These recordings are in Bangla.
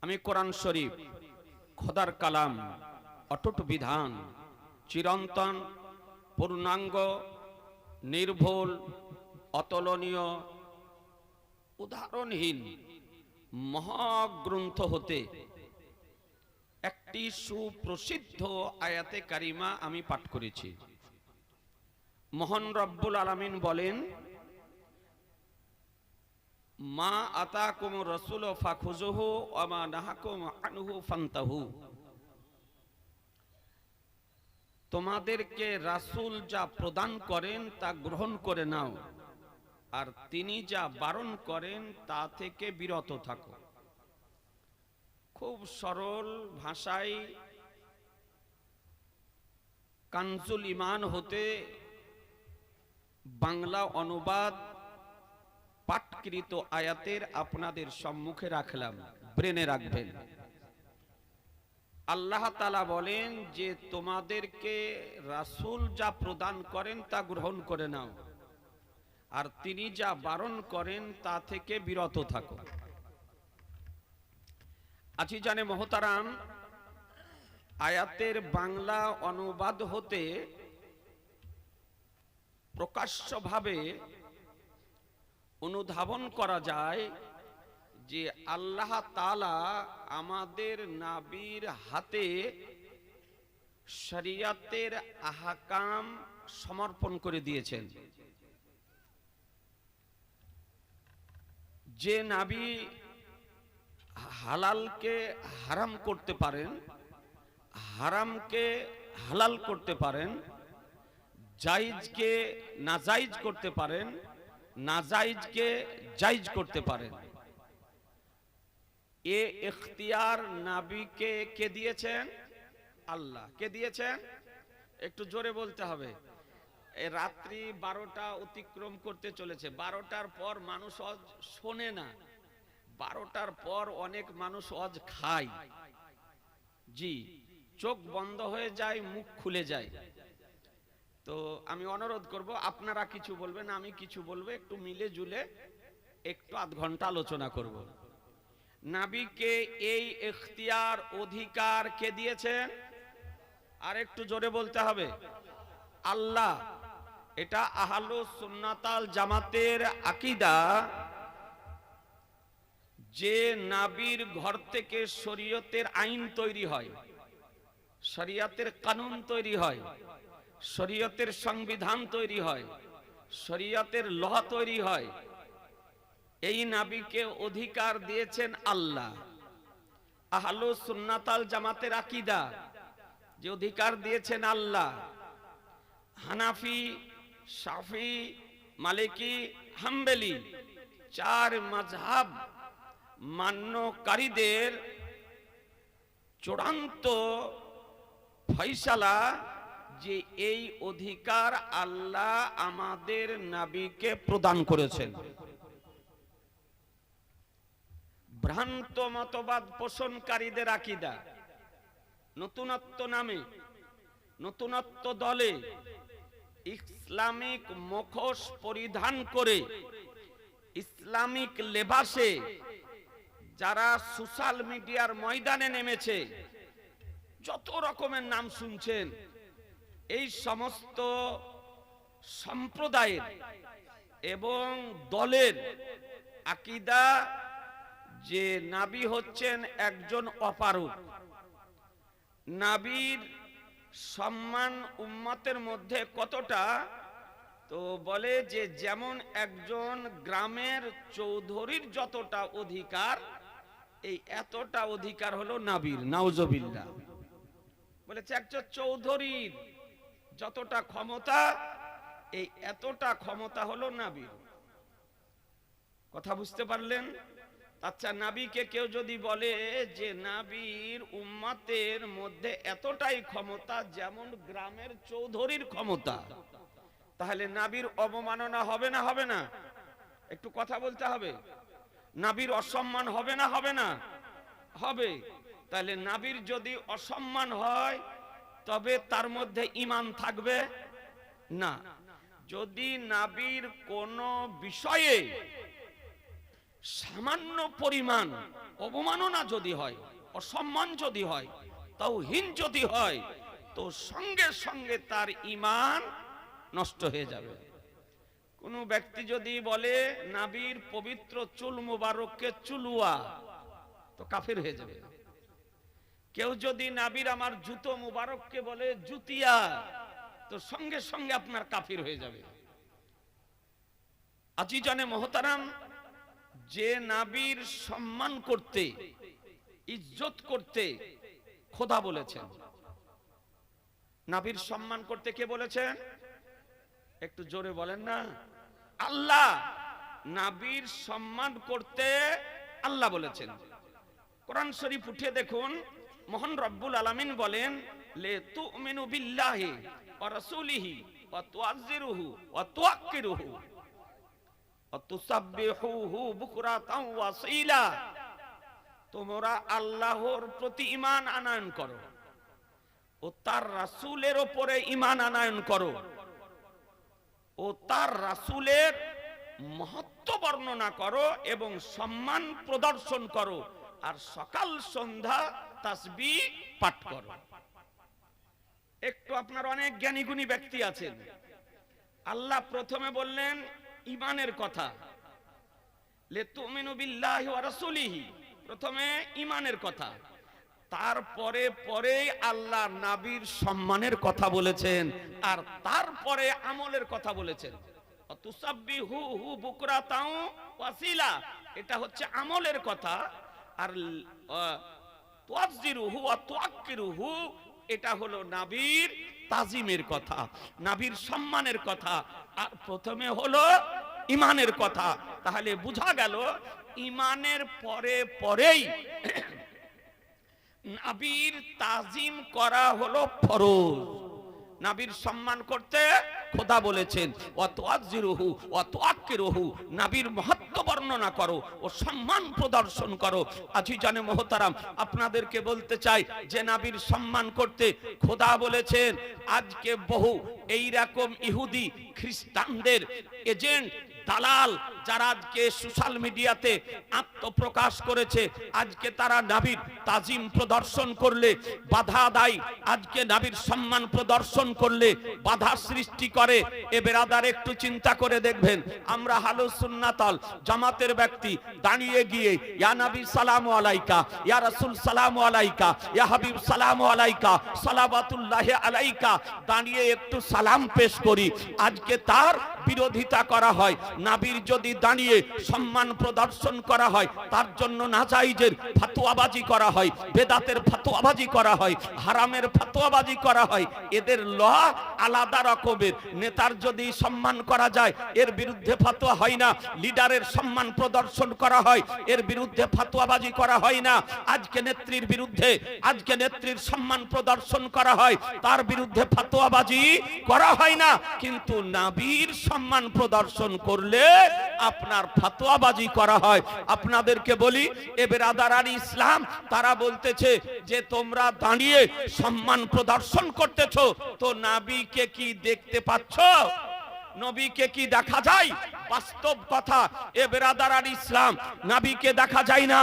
আমি কোরআন শরীফ খোদার কালাম, অটুট বিধান, চিরন্তন, পূর্ণাঙ্গ, নির্ভুল, অতুলনীয়, উদাহরণহীন মহাগ্রন্থ হতে একটি সুপ্রসিদ্ধ আয়াতে কারিমা আমি পাঠ করেছি। মহান রব্বুল আলামিন বলেন, মা আতাকুম রাসূল ফাখুযুহু ওয়া মা নাহাকুম আনহু ফান্তাহু। তোমাদেরকে রাসূল যা প্রদান করেন তা গ্রহণ করে নাও, আর তিনি যা বারণ করেন তা থেকে বিরত থাকো। খুব সরল ভাষায় কানজুল ঈমান হতে বাংলা অনুবাদ পাঠকৃত আয়াতের আপনাদের সম্মুখে রাখলাম, ব্রেনে রাখবেন। আল্লাহ তাআলা বলেন যে তোমাদেরকে রাসূল যা প্রদান করেন তা গ্রহণ করে নাও, আর তিনি যা বারণ করেন তা থেকে বিরত থাকো। আজিজানে মোহতারাম, আয়াতের বাংলা অনুবাদ হতে প্রকাশ্যভাবে অনুধাবন করা যায় যে আল্লাহ তাআলা আমাদের নবীর হাতে শরীয়তের আহকাম সমর্পণ করে দিয়েছেন। যে নবী হালালকে হারাম করতে পারেন, হারামকে হালাল করতে পারেন, জায়েজকে নাজায়েজ করতে পারেন, নাজায়েজকে জায়েজ করতে পারেন, এ ইখতিয়ার নবীকে কে দিয়েছেন? আল্লাহ। কে দিয়েছেন? একটু জোরে বলতে হবে। এই রাত্রি 12টা অতিক্রম করতে চলেছে। 12টার পর মানুষ আজ শোনে না, 12টার পর অনেক মানুষ আজ খায়। জি, চোখ বন্ধ হয়ে যায়, মুখ খুলে যায়। তো আমি অনুরোধ করব, আপনারা কিছু বলবেন, আমি কিছু বলবো, একটু মিলে জুলে একটু আধ ঘন্টা আলোচনা করব। নবীকে এই ইখতিয়ার অধিকার কে দিয়েছেন? আর একটু জোরে বলতে হবে, আল্লাহ। এটা আহলুস সুন্নাতাল জামাতের আকীদা যে নবীর ঘর থেকে শরীয়তের আইন তৈরি হয়, শরীয়তের কানুন তৈরি হয়, শরীয়তের সংবিধান তৈরি হয়, শরীয়তের ল তৈরি হয়, এই নবীকে অধিকার দিয়েছেন আল্লাহ। আহলুস সুন্নাতাল জামাতের আকীদা যে অধিকার দিয়েছেন আল্লাহ। হানাফি, শাফি, মালিকি, হাম্বলি চার মাযহাব মান্যকারীদের চূড়ান্ত ফয়সালা যে এই অধিকার আল্লাহ আমাদের নবীকে প্রদান করেছেন। ভ্রান্ত মতবাদ পোষণকারীদের আকীদা, নতুনত্ব নামে, নতুনত্ব দলে ইসলামিক মুখোশ পরিধান করে, ইসলামিক লেবাসে যারা সোশ্যাল মিডিয়ার ময়দানে নেমেছে, যত রকমের নাম শুনছেন, এই সমস্ত সম্প্রদায়ের এবং দলের আকীদা যে নবী হচ্ছেন একজন অপারগ। নবীর সম্মান উম্মতের মধ্যে কতটা, তো বলে যে যেমন একজন গ্রামের চৌধুরীর যতটা অধিকার, এই এতটা অধিকার হলো নবীর। নাউজুবিল্লাহ। বলেছে একজন চৌধুরীর যতটা ক্ষমতা, এই এতটা ক্ষমতা হলো নবীর। কথা বুঝতে পারলেন? আচ্ছা, নবীকে কেউ যদি বলে যে নবীর উম্মতের মধ্যে এতটাই ক্ষমতা যেমন গ্রামের চৌধুরীর ক্ষমতা, তাহলে নবীর অবমাননা হবে না হবে না? একটু কথা বলতে হবে। নবীর অসম্মান হবে না হবে না? হবে। তাহলে নবীর যদি অসম্মান হয় তবে তার মধ্যে ঈমান থাকবে না। যদি নবীর কোন বিষয়ে সামান্য পরিমাণ অবমাননা যদি হয়, অসম্মান যদি হয়, তাওহীন যদি হয়, তো সঙ্গে সঙ্গে তার ঈমান নষ্ট হয়ে যাবে। কোন ব্যক্তি যদি বলে নবীর পবিত্র চুল মুবারককে চুলুয়া, তো কাফের হয়ে যাবে। কেউ যদি নবীর আমার জুতো মুবারককে বলে জুতিয়া, তো সঙ্গে সঙ্গে আপনার কাফির হয়ে যাবে। আজিজানে মোহতারাম, যে নবীর সম্মান করতে, ইজ্জত করতে খোদা বলেছেন। নবীর সম্মান করতে কে বলেছেন? একটু জোরে বলেন না। আল্লাহ। নবীর সম্মান করতে আল্লাহ বলেছেন। কোরআন শরীফ উঠে দেখুন, মহান রব্বুল আলামিন বলেন, লে তুমিনু বিল্লাহি ওয়া রাসূলিহি ওয়া তুআজ্জিরুহু ওয়া তুআক্কিরুহু ওয়া তুসাব্বিহুহু বুকরাতাও ওয়া আসীলা। তোমরা আল্লাহর প্রতি ঈমান আনয়ন করো ও তার রাসূলের উপরে ঈমান আনয়ন করো ও তার রাসূলের মহত্ব বর্ণনা করো এবং সম্মান প্রদর্শন করো, আর সকাল সন্ধ্যা তাসবিহ পাঠ করো। একটু আপনার অনেক জ্ঞানী গুণী ব্যক্তি আছেন, আল্লাহ প্রথমে বললেন ঈমানের কথা, লে তুমিনু বিল্লাহি ওয়া রাসূলিহি, প্রথমে ঈমানের কথা, তারপরে পরে আল্লাহ নবীর সম্মানের কথা বলেছেন, আর তারপরে আমলের কথা বলেছেন। তুসাব্বিহুহু বুকরাতাও ওয়া আসীলা, এটা হচ্ছে আমলের কথা, আর তুআজ্জিরুহু ওয়া তুআক্কিরুহু এটা হলো নবীর তাজিমের কথা, নবীর সম্মানের কথা, আর প্রথমে হলো ঈমানের কথা। তাহলে বোঝা গেল ঈমানের পরে পরেই নবীর তাজিম করা হলো ফরজ। নবীর সম্মান করতে খোদা বলেছেন, ওয়া তুআজ্জিরুহু ওয়া তুআক্কিরুহু, নবীর মহত্ব বর্ণনা করো ও সম্মান প্রদর্শন করো। আজিজানে মোহতারাম, আপনাদেরকে বলতে চাই যে নবীর সম্মান করতে খোদা বলেছেন। আজকে বহু এই রকম ইহুদি খ্রিস্টানদের এজেন্ট, দালাল, যারা আজকে সোশ্যাল মিডিয়াতে আত্মপ্রকাশ করেছে, আজকে তারা নবীর তাজিম প্রদর্শন করলে বাধা দেয়, আজকে নবীর সম্মান প্রদর্শন করলে বাধা সৃষ্টি করে। এ বেরাদার একটু চিন্তা করে দেখবেন, আমরা আহলুস সুন্নাত ওয়াল জামাতের ব্যক্তি দাঁড়িয়ে গিয়ে ইয়া নবী সালামু আলাইকা, ইয়া রাসূল সালামু আলাইকা, ইয়া হাবিব সালামু আলাইকা, সালাওয়াতুল্লাহি আলাইকা, দাঁড়িয়ে একটু সালাম পেশ করি, আজকে তার বিরোধিতা করা হয়। নবীর যদি দাঁড়িয়ে সম্মান প্রদর্শন করা হয়, তার জন্য নাজায়েজের ফতোয়াবাজি করা হয়, বেদাতের ফতোয়াবাজি করা হয়, হারামের ফতোয়াবাজি করা হয়। এদের ল আলাদা রকমের। নেতার যদি সম্মান করা যায়, এর বিরুদ্ধে ফতোয়া হয় না। লিডারের সম্মান প্রদর্শন করা হয়, এর বিরুদ্ধে ফতোয়াবাজি করা হয় না। আজকে নেত্রীর বিরুদ্ধে, আজকে নেত্রীর সম্মান প্রদর্শন করা হয়, তার বিরুদ্ধে ফতোয়াবাজি করা হয় না। কিন্তু নবীর সম্মান প্রদর্শন করলে আপনার ফতোয়াবাজি করা হয়। আপনাদেরকে বলি, এ বেরাদারান ইসলাম, তারা বলতেছে যে তোমরা দাঁড়িয়ে সম্মান প্রদর্শন করতেছো, তো নবীকে কি দেখতে পাচ্ছ? নবীকে কি দেখা যায়? বাস্তব কথা, এ বেরাদারান ইসলাম, নবীকে দেখা যায় না,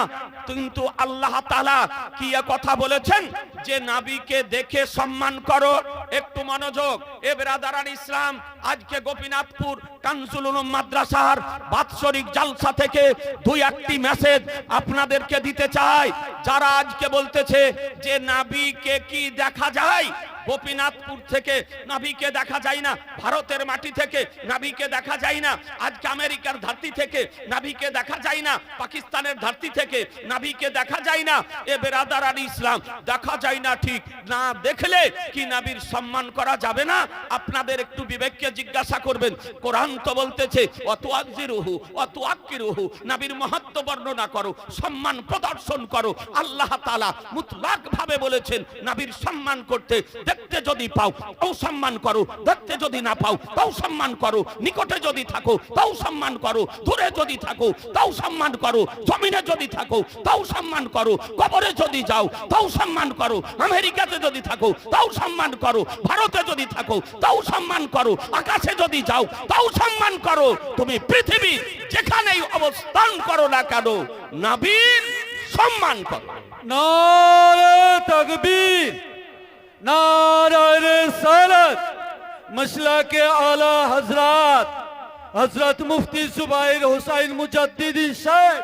কিন্তু আল্লাহ তাআলা কি কথা বলেছেন যে নবীকে দেখে সম্মান করো। একটু মনোযোগ, এ বেরাদারান ইসলাম, আজকে গোপীনাথপুর কানজুল উলুম মাদ্রাসার বাৎসরিক জালসা থেকে দুই একটি মেসেজ আপনাদেরকে দিতে চাই। যারা আজকে বলতেছে যে নবীকে কি দেখা যায়, গোপীনাথপুর থেকে নবীকে দেখা যায় না, ভারতের মাটি থেকে নবীকে দেখা যায় না, আজকে আমেরিকার ধরতি থেকে নবীকে দেখা যায় না, পাকিস্তানের ধরতি থেকে নবীকে দেখা যায় না। এ বেরাদারান ইসলাম, দেখা যায় না ঠিক, না দেখলে কি নবীর সম্মান করা যাবে না? আপনাদের একটু বিবেককে জিজ্ঞাসা করবেন। কোরআন তো বলতেছে ওয়া তুআজ্জিরুহু ওয়া তুআক্কিরুহু, নবীর মহত্ব বর্ণনা করো, সম্মান প্রদর্শন করো। আল্লাহ তাআলা মুতলাক ভাবে বলেছেন নবীর সম্মান করতে। দেখতে যদি পাও তাও সম্মান করো, দেখতে যদি না পাও তাও সম্মান করো, নিকটে যদি থাকো তাও সম্মান করো, দূরে যদি থাকো তাও সম্মান করো, জমিনে যদি থাকো তাও সম্মান করো, কবরে যদি যাও তাও সম্মান করো, আমেরিকাতে যদি থাকো তাও সম্মান করো, ভারতে যদি থাকো তাও সম্মান করো, আকাশে যদি যাও তাও সম্মান করো। তুমি পৃথিবী যেখানেই অবস্থান করো না কেন, নবীর সম্মান করো। नारे तकबीर, नारे रिसालत, मसला के आला हजरत हजरत मुफ्ती जुबैर हुसैन मुजद्दिदी साहब।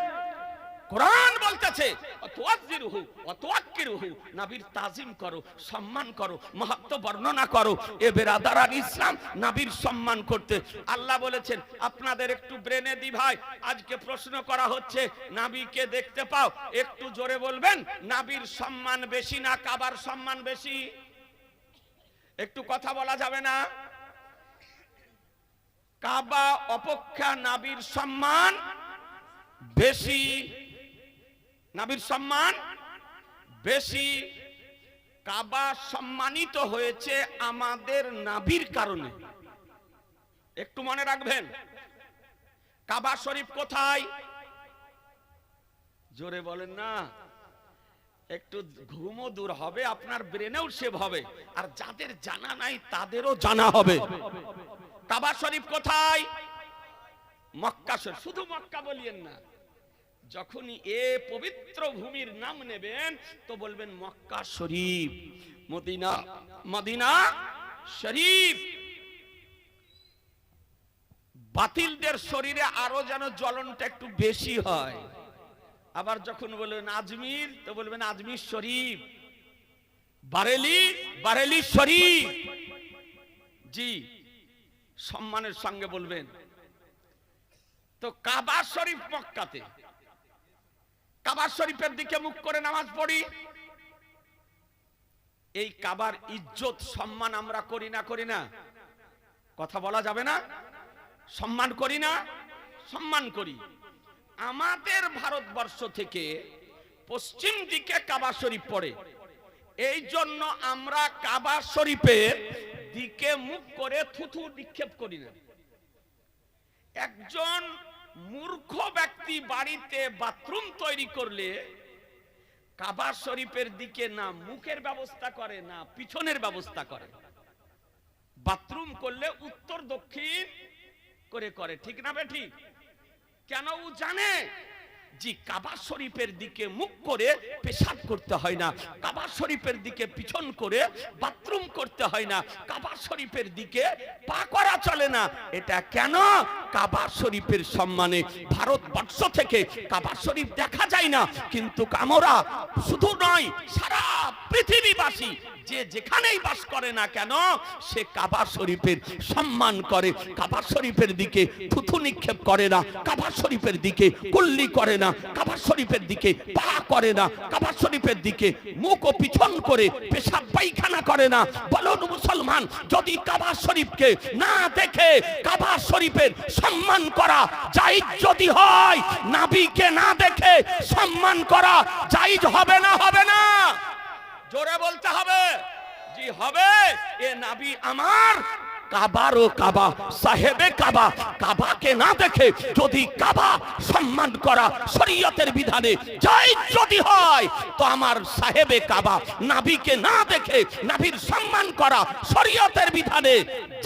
কোরআন বলতেছে ওয়াতুয়াজ্জিরুহু ওয়াতুয়াক্কিরুহু, নবীর তাজিম করো, সম্মান করো, মাহাত্ম বর্ণনা করো। এ বেরাদারান ইসলাম, নবীর সম্মান করতে আল্লাহ বলেছেন। আপনাদের একটু ব্রেনে দি ভাই, আজকে প্রশ্ন করা হচ্ছে নবীকে দেখতে পাও, একটু জোরে বলবেন, নবীর সম্মান বেশি না কাবার সম্মান বেশি? একটু কথা বলা যাবে না? কাবা অপেক্ষা নবীর সম্মান বেশি, নবীর সম্মান বেশি। কাবা সম্মানিত হয়েছে আমাদের নবীর কারণে। একটু মনে রাখবেন, কাবা শরীফ কোথায়? জোরে বলেন না, একটু ঘুমও দূর হবে, আপনার ব্রেনেও সেভ হবে, আর যাদের জানা নাই তাদেরও জানা হবে। কাবা শরীফ কোথায়? মক্কা শরীফ। শুধু মক্কা বলিয়েন না, যখনই এ পবিত্র ভূমির নাম নেবেন তো বলবেন মক্কা শরীফ, মদিনা, মদিনা শরীফ। বাতিলদের শরীরে আরো যেন জ্বলনটা একটু বেশি হয়। আবার যখন বলবেন আজমির তো বলবেন আজমির শরীফ, বারেলি, বারেলি শরীফ। জি, সম্মানের সঙ্গে বলবেন। তো কাবা শরীফ মক্কাতে, কাবা শরীফের দিকে মুখ করে নামাজ পড়ি। এই কাবার ইজ্জত সম্মান আমরা করি না, করি না? কথা বলা যাবে না? সম্মান করি না? সম্মান করি। আমাদের ভারতবর্ষ থেকে পশ্চিম দিকে কাবা শরীফ পড়ে, এই জন্য আমরা কাবা শরীফের দিকে মুখ করে থুথু নিক্ষেপ করি না। একজন মূর্খ ব্যক্তি বাড়িতে বাথরুম তৈরি করলে কাবা শরীফের দিকে না মুখের ব্যবস্থা করে, না পিছনের ব্যবস্থা করে। বাথরুম করলে উত্তর দক্ষিণ করে করে, ঠিক না বে ঠিক? কেন? ও জানে যে কাবা শরীফের দিকে মুখ করে পেশাব করতে হয় না, কাবা শরীফের দিকে পিছন করে বাথরুম করতে হয় না, কাবা শরীফের দিকে পা করা চলে না। এটা কেন? কাবা শরীফের সম্মানে ভারতবর্ষ থেকে কাবা শরীফ দেখা যায় না, কিন্তু আমরা শুধু নয়, সারা পৃথিবীবাসী যে যেখানেই বাস করে না কেন সে কাবা শরীফের সম্মান করে, কাবা শরীফের দিকে থুথু নিক্ষেপ করে না, কাবা শরীফের দিকে কুল্লি করে না, কাবা শরীফের দিকে পা করে না, কাবা শরীফের দিকে মুখ ও পিছন করে পেশাব পায়খানা করে না। বলুন মুসলমান, যদি কাবা শরীফকে না দেখে কাবা শরীফের সম্মান করা জায়েজ যদি হয়, নবীকে না দেখে সম্মান করা জায়েজ হবে না? হবে না? জোরে বলতে হবে। জি হবে। এ নবী আমার কাবারও কাবা, সাহেবে কাবা, কাবাকে না দেখে যদি কাবা সম্মান করা শরীয়তের বিধানে জায়েজ যদি হয়, তো আমার সাহেবে কাবা নবীকে না দেখে নবীর সম্মান করা শরীয়তের বিধানে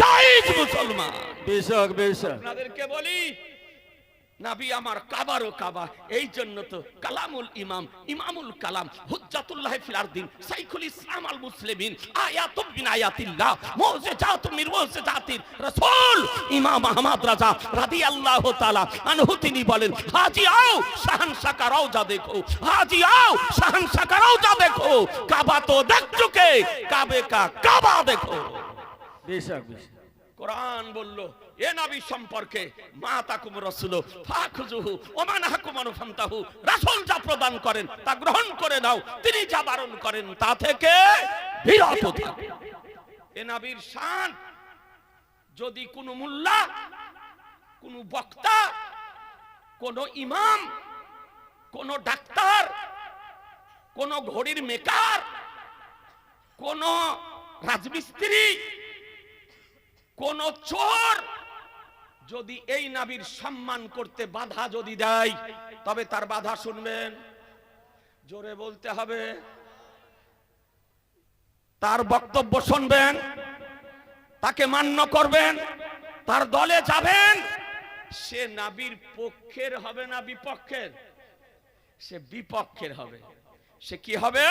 জায়েজ। মুসলমান बेशक बेशक। আপনাদেরকে বলি, নবী আমার কাবারও কাবা। এই জন্য তো কালামুল ইমাম, ইমামুল কালাম, হুজ্জাতুল্লাহ ফিল আরদিন, শাইখুল ইসলাম আল মুসলিমিন, আয়াতুম মিন আয়াতিল্লাহ, মুজিজাতুম মিন মুজিজাতির রাসূল ইমাম আহমদ রাজা রাদিয়াল্লাহু তাআলা আনহু তিনি বলেন, হাজি আও শাহনশাহ কা রওজা দেখো, হাজি আও শাহনশাহ কা রওজা দেখো, কাবা তো দেখ চুকে, কাবে কা কাবা দেখো। बेशक बेशक। কোরআন বলল এ নবী সম্পর্কে, মা তাকুম রাসূল ফাখুযুহু ওয়া মান হাকুমান ফান্তাহু, রাসূল যা প্রদান করেন তা গ্রহণ করে নাও, তিনি যা বারণ করেন তা থেকে বিরত থাকো। এ নবীর শান যদি কোনো মুল্লা, কোনো বক্তা, কোনো ইমাম, কোনো ডাক্তার, কোনো ঘড়ির মেকার, কোনো রাজমিস্ত্রি, কোন চোর যদি এই নবীর সম্মান করতে বাধা যদি দেয়, তবে তার বাধা শুনবেন? জোরে বলতে হবে। তার বক্তব্য শুনবেন, তাকে মান্য করবেন, তার দলে যাবেন। সে নবীর পক্ষের হবে না বিপক্ষের? সে বিপক্ষের হবে। সে কি হবে?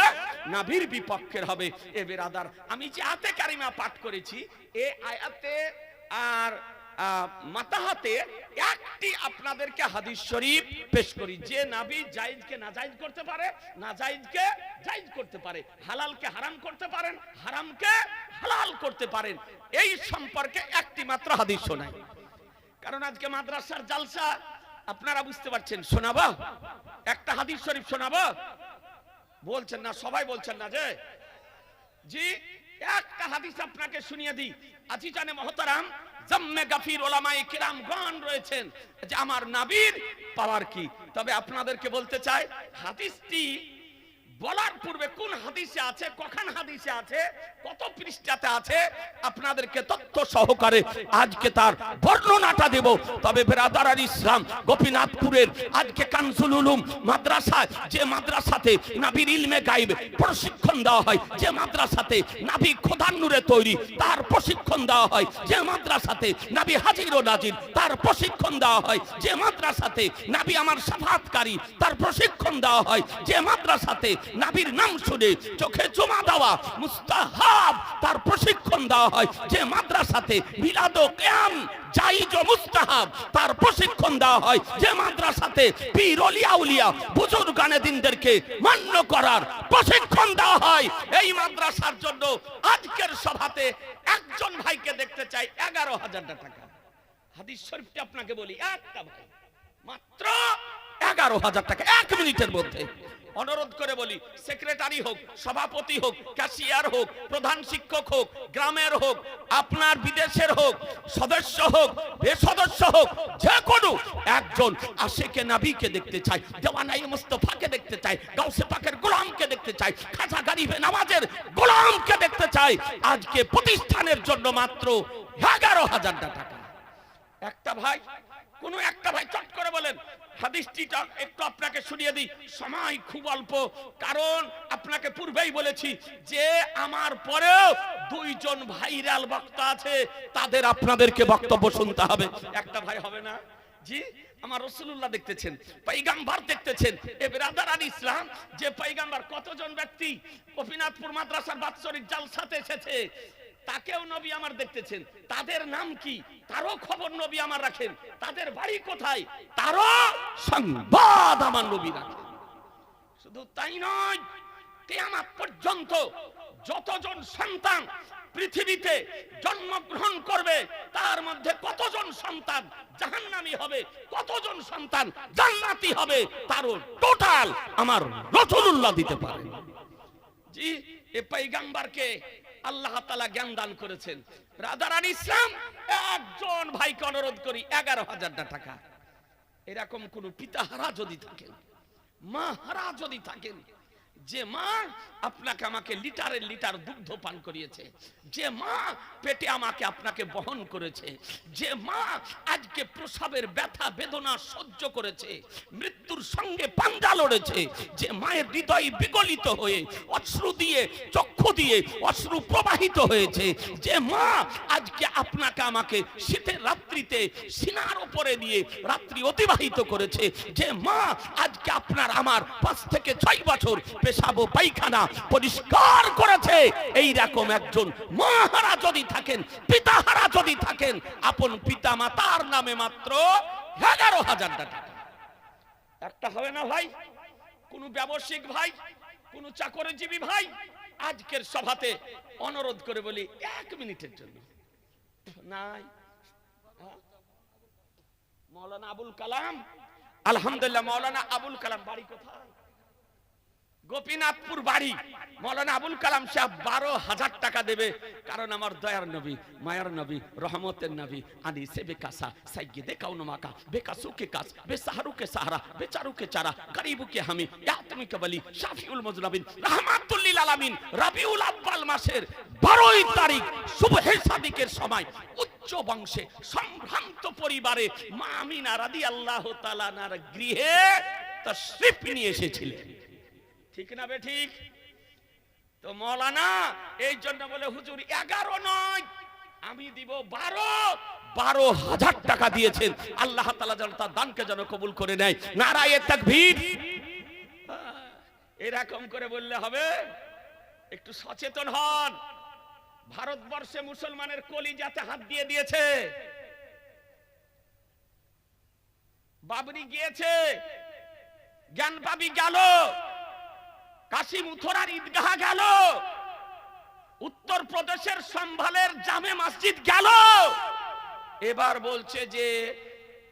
নাভির বিপক্ষের হবে। এ বেরাদার, আমি যে আয়াতে কারিমা পাঠ করেছি, এই আয়াতে আর মাতাহাতে একটি আপনাদেরকে হাদিস শরীফ পেশ করি, যে নাভি জায়েজকে নাজায়েজ করতে পারে, নাজায়েজকে জায়েজ করতে পারে, হালালকে হারাম করতে পারেন, হারামকে হালাল করতে পারেন। এই সম্পর্কে একটি মাত্র হাদিস শোনাই। কারণ আজকে মাদ্রাসার জালসা, আপনারা বুঝতে পারছেন, শোনাবো একটা হাদিস শরীফ শোনাবো? বলছেন না, সবাই বলছেন না যে জি। একটা হাদিস আপনাকে শুনিয়ে দিই। আজিজানে মহতারাম, জাম্মে গাফির ওলামায়ে কিরাম গণ রয়েছেন যে আমার নবীর পাওয়ার কি। তবে আপনাদেরকে বলতে চাই, হাদিসটি বলার পূর্বে কোন হাদিসে আছে, কখন হাদিসে আছে, কত পৃষ্ঠাতে আছে, আপনাদেরকে তথ্য সহকারে আজকে তার বর্ণনাটা দেব। তবে বেরাদার ইসলাম, গোপীনাথপুরের আজকে কানজুল উলুম মাদ্রাসায়, যে মাদ্রাসাতে নবীর ইলমে গায়েব প্রশিক্ষণ দেওয়া হয়, যে মাদ্রাসাতে নবী খোদার নূরে তৈরি তার প্রশিক্ষণ দেওয়া হয়, যে মাদ্রাসাতে নবী হাজির ও নাজির তার প্রশিক্ষণ দেওয়া হয়, যে মাদ্রাসাতে নবী আমার শাফাআতকারী তার প্রশিক্ষণ দেওয়া হয়, যে মাদ্রাসাতে নবীর নাম শুনে চোখে জমা দেওয়া মুস্তাহাব তার প্রশিক্ষণ দেওয়া হয়, যে মাদ্রাসাতে মিলাদ ও কিয়াম জায়েজ ও মুস্তাহাব তার প্রশিক্ষণ দেওয়া হয়, যে মাদ্রাসাতে পীর ওলিয়া উলিয়া বুজুর্গানে দিনদেরকে মান্য করার প্রশিক্ষণ দেওয়া হয়। এই মাদ্রাসার জন্য আজকের সভাতে একজন ভাইকে দেখতে চাই 11,000 টাকা। হাদিস শরীফটি আপনাকে বলি, একটা ভাই মাত্র 11,000 টাকা। 1 মিনিটের মধ্যে অনুরোধ করে বলি, সেক্রেটারি হোক, সভাপতি হোক, ক্যাশিয়ার হোক, প্রধান শিক্ষক হোক, গ্রামের হোক, আপনার বিদেশের হোক, সদস্য হোক, বেসদস্য হোক, যে কোনো একজন আশিকে নবীকে দেখতে চাই, দেওয়ানাই মুস্তাফাকে দেখতে চাই, গাউসে পাকের গোলামকে দেখতে চাই, খাজা গরিবে নওয়াজের গোলামকে দেখতে চাই, আজকে প্রতিষ্ঠানের জন্য মাত্র 11,000 টাকা। একটা ভাই, কোন একটা ভাই চট করে বলেন। হাদিসটিটা একটু আপনাকে শুনিয়ে দিই, সময় খুব অল্প, কারণ আপনাকে পূর্বেই বলেছি যে আমার পরেও 2 জন ভাইরাল বক্তা আছে, তাদের আপনাদেরকে বক্তব্য শুনতে হবে। একটা ভাই হবে না জি? আমার রাসূলুল্লাহ দেখতেছেন, পয়গম্বর দেখতেছেন। এ বেরাদারান ইসলাম, যে পয়গম্বর কতজন ব্যক্তি গোপীনাথপুর মাদ্রাসার বাৎসরিক জালসাতে এসেছে, তাকেও নবী আমার দেখতেছেন। তাদের নাম কি, তারও খবর নবী আমার রাখেন। তাদের বাড়ি কোথায়, তারও সংবাদ আমার নবী রাখেন। শুধু তাই নয়, কিয়ামত পর্যন্ত যতজন সন্তান পৃথিবীতে জন্মগ্রহণ করবে, তার মধ্যে কতজন সন্তান জাহান্নামী হবে, কতজন সন্তান জান্নাতি হবে, তারও টোটাল আমার রাসূলুল্লাহ দিতে পারেন। জি, এই পয়গম্বরকে আল্লাহ তাআলা জ্ঞান দান করেছেন। রাদারান ইসলাম, একজন ভাইকে অনুরোধ করি 11,000 টাকা। এরকম কোন পিতাহারা যদি থাকেন, মা হারা যদি থাকেন, যে মা আপনাকে আমাকে লিটারের লিটার দুগ্ধ পান করিয়েছে, যে মা পেটে আমাকে আপনাকে বহন করেছে, যে মা আজকে প্রসবের ব্যথা বেদনা সহ্য করেছে, মৃত্যুর সঙ্গে পাঞ্জা লড়েছে, যে মায়ের হৃদয় বিগলিত হয়ে অশ্রু দিয়ে, চক্ষু দিয়ে অশ্রু প্রবাহিত হয়েছে, যে মা আজকে আপনাকে আমাকে শীতের রাত্রিতে সিনার উপরে দিয়ে রাত্রি অতিবাহিত করেছে, যে মা আজকে আপনার আমার 5 থেকে 6 বছর পেশাব পায়খানা পরিষ্কার করেছে, এই রকম একজন মাহারা যদি থাকেন, পিতাহারা যদি থাকেন, আপন পিতা মাতার নামে মাত্র 11,000 টাকা। একটা হবে না ভাই? কোন ব্যবসায়িক ভাই, কোন চাকরিজীবী ভাই, আজকের সভাতে অনুরোধ করে বলি 1 মিনিটের জন্য নাই। মাওলানা আবুল কালাম, আলহামদুলিল্লাহ, মাওলানা আবুল কালাম বাড়ি কোথায়? গোপীনাথপুর বাড়ি। মাওলানা আবুল কালাম সাহেব 12,000 টাকা দেবে, কারণ আমার দয়ার নবী, মায়ার নবী, রহমতের নবী, আনিসে বেকাসা, সাইয়্যিদে কাউনমাকা, বেকাসুকে কাস, বেসাহারুকে সাহারা, বেচারুকে চারা, গরিবুকে হামি, ইয়াতমিকে বলি, শাফিউল মুজনাবিন, রাহমাতুল লিল আলামিন। রবিউল আউয়াল মাসের 12 তারিখ সুবহে সাদিকের সময় উচ্চ বংশে সম্ভ্রান্ত পরিবারে মা আমিনা রাদিয়াল্লাহু তাআলা আনহার গৃহে তাশরীফ নিয়ে এসেছিলেন। ঠিক না বে ঠিক? তো মাওলানা এই জন্য বলে, হুজুর 11 নয়, আমি দিব 12,000 টাকা দিয়েছেন। আল্লাহ তাআলা যেন তার দানকে যেন কবুল করে নেয়। নারায়ে তাকবীর, এরকম করে বললে হবে? একটু সচেতন হন। ভারতবর্ষে মুসলমানের কলিজাতে হাত দিয়ে দিয়েছে। বাবরি গিয়েছে, জ্ঞানবাবি গেল, কাশী মথুরার ঈদগাহ গেল, উত্তর প্রদেশের সম্ভালের জামে মসজিদ গেল। এবার বলছে যে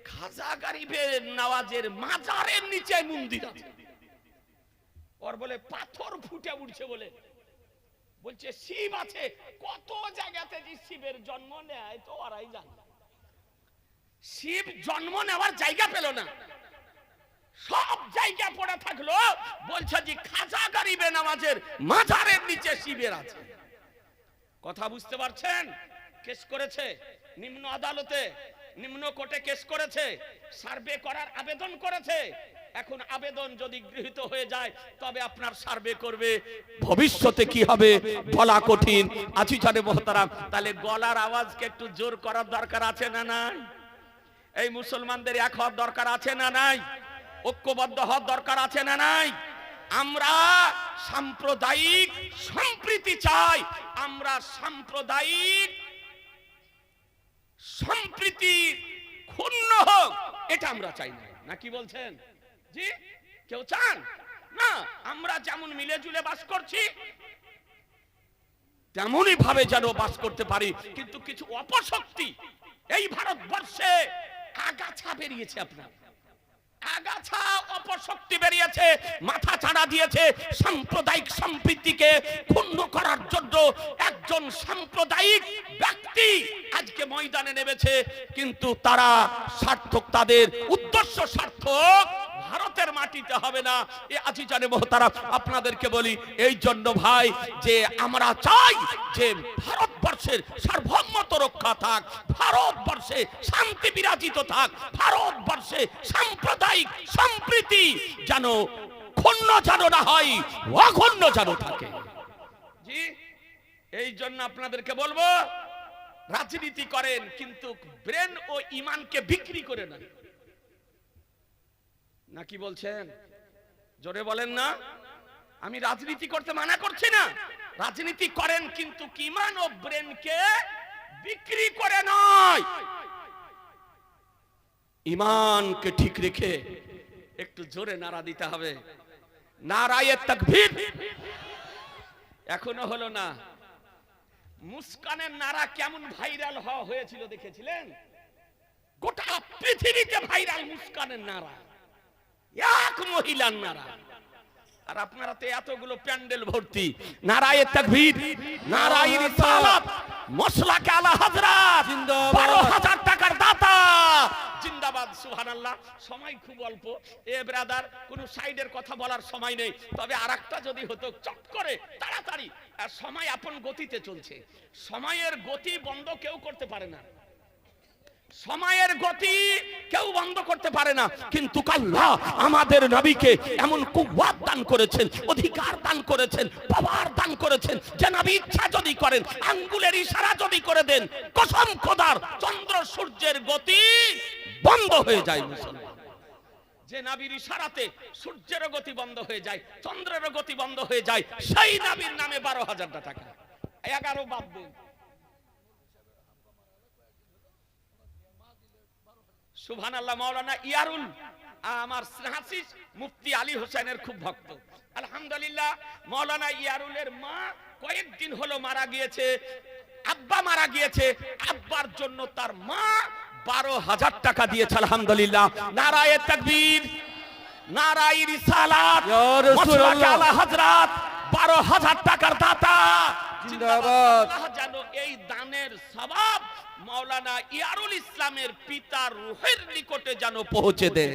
খাজা গরিবে নওয়াজের মাজারের নিচে মন্দির আছে। ওর বলে পাথর ফুটে উঠছে, বলছে শিব আছে। কত জায়গাতে যে শিবের জন্ম নেয় তো ওরাই জানে। শিব জন্ম নেওয়ার জায়গা পেল না, সব জায়গা পড়ে থাকলো। বলছে যে খাজা গরিবে নওয়াজের মাজারের নিচে শিবের আছে। কথা বুঝতে পারছেন? কেস করেছে নিম্ন আদালতে, নিম্ন কোর্টে কেস করেছে, সার্ভে করার আবেদন করেছে। এখন আবেদন যদি গৃহীত হয়ে যায় তবে আপনার সার্ভে করবে। ভবিষ্যতে কি হবে বলা কঠিন। আছি জানে মহতারাম, তাহলে গলার আওয়াজকে একটু জোর করার দরকার আছে না নাই? এই মুসলমানদের এক হওয়ার দরকার আছে না নাই? ঐক্যবদ্ধ হওয়ার দরকার আছে না নাই? আমরা সাম্প্রদায়িক সম্প্রীতি চাই। আমরা সাম্প্রদায়িক সম্প্রীতি ক্ষুণ্ণ হোক এটা আমরা চাই না। না কি বলছেন জি? কেউ চান না? আমরা যেমন মিলে জুলে বাস করছি তেমনই ভাবে যেন বাস করতে পারি। কিন্তু কিছু অপশক্তি এই ভারতবর্ষে আগাছা বেরিয়েছে, আপনার আগাছা অপশক্তি বেরিয়েছে, মাথা ছাড়া দিয়েছে সাম্প্রদায়িক সম্প্রীতিকে ক্ষুণ্ণ করার জন্য। একজন সাম্প্রদায়িক ব্যক্তি আজকে ময়দানে নেমেছে, কিন্তু তারা সার্থক, তাদের উদ্দেশ্য সার্থক ভারতের মাটিতে হবে না। এ আজি জানে মহতারাম, আপনাদেরকে বলি এই জন্য ভাই যে আমরা চাই যে ভারতবর্ষের সার্বভৌমত্ব রক্ষা থাক, ভারতবর্ষে শান্তি বিরাজিত থাক, ভারতবর্ষে সাম্প্রদায়িক সম্প্রীতি যেন ক্ষুণ্ণ যেন না হয়, অক্ষুণ্ণ যেন থাকে। জি, এই জন্য আপনাদেরকে বলবো রাজনীতি করেন কিন্তু ব্রেন ও ঈমানকে বিক্রি করে না। নাকি বলছেন? জোরে বলেন না। আমি রাজনীতি করতে মানা করছি না, রাজনীতি করেন কিন্তু ঈমান ও ব্রেনকে বিক্রি করে নয়। ঈমানকে ঠিক রেখে একটু জোরে নারা দিতে হবে। নারায়ে তাকবীর। এখনো হলো না। মুস্কানের নারা কেমন ভাইরাল হয়েছিল দেখেছিলেন? গোটা পৃথিবীতে ভাইরাল মুস্কানের নারা, এক মহিলার নারা। আর আপনারা তো এতগুলো প্যান্ডেল ভর্তি। নারায়ে তাকবীর, নারায়ে রিসালাত, মসলাকে আলা হযরত, 12,000 টাকার দাতা, জিন্দাবাদ, সুবহানাল্লাহ। সময় খুব অল্প এ ব্রাদার, কোনো সাইডের কথা বলার সময় নেই। তবে আরেকটা যদি হতো চট করে তাড়াতাড়ি। আর সময় আপন গতিতে চলছে, সময়ের গতি বন্ধ কেউ করতে পারে না। সময়ের গতি কেউ বন্ধ করতে পারে না। কিন্তু আল্লাহ আমাদের নবীকে এমন কুওয়াত দান করেছেন, অধিকার দান করেছেন, পাওয়ার দান করেছেন যে নবী ইচ্ছা যদি করেন, আঙ্গুলের ইশারা যদি করে দেন, কসম খোদার চন্দ্র সূর্যের গতি বন্ধ হয়ে যায়। মুসলমান যে নবীর ইশারাতে সূর্যের গতি বন্ধ হয়ে যায়, চন্দ্রের গতি বন্ধ হয়ে যায়, সেই নবীর নামে 12,000 টাকা। 11 বাদ দেন। সুবহানাল্লাহ। মাওলানা ইয়ারুল, আমার স্নেহাশিস মুফতি আলী হোসেনের খুব ভক্ত। আলহামদুলিল্লাহ, মাওলানা ইয়ারুলের মা কয়েকদিন হলো মারা গিয়েছে, আব্বা মারা গিয়েছে। আব্বার জন্য তার মা 12,000 টাকা দিয়েছে। আলহামদুলিল্লাহ। নারায়ে তাকবীর, নারায়ে রিসালাত, মসলাকে আলা হযরত, 12,000 টাকার দাতা, জিন্দাবাদ। আল্লাহ যেন এই দানের সওয়াব মাওলানা ইয়ারুল ইসলামের পিতার রূহের নিকটে যেন পৌঁছে দেন।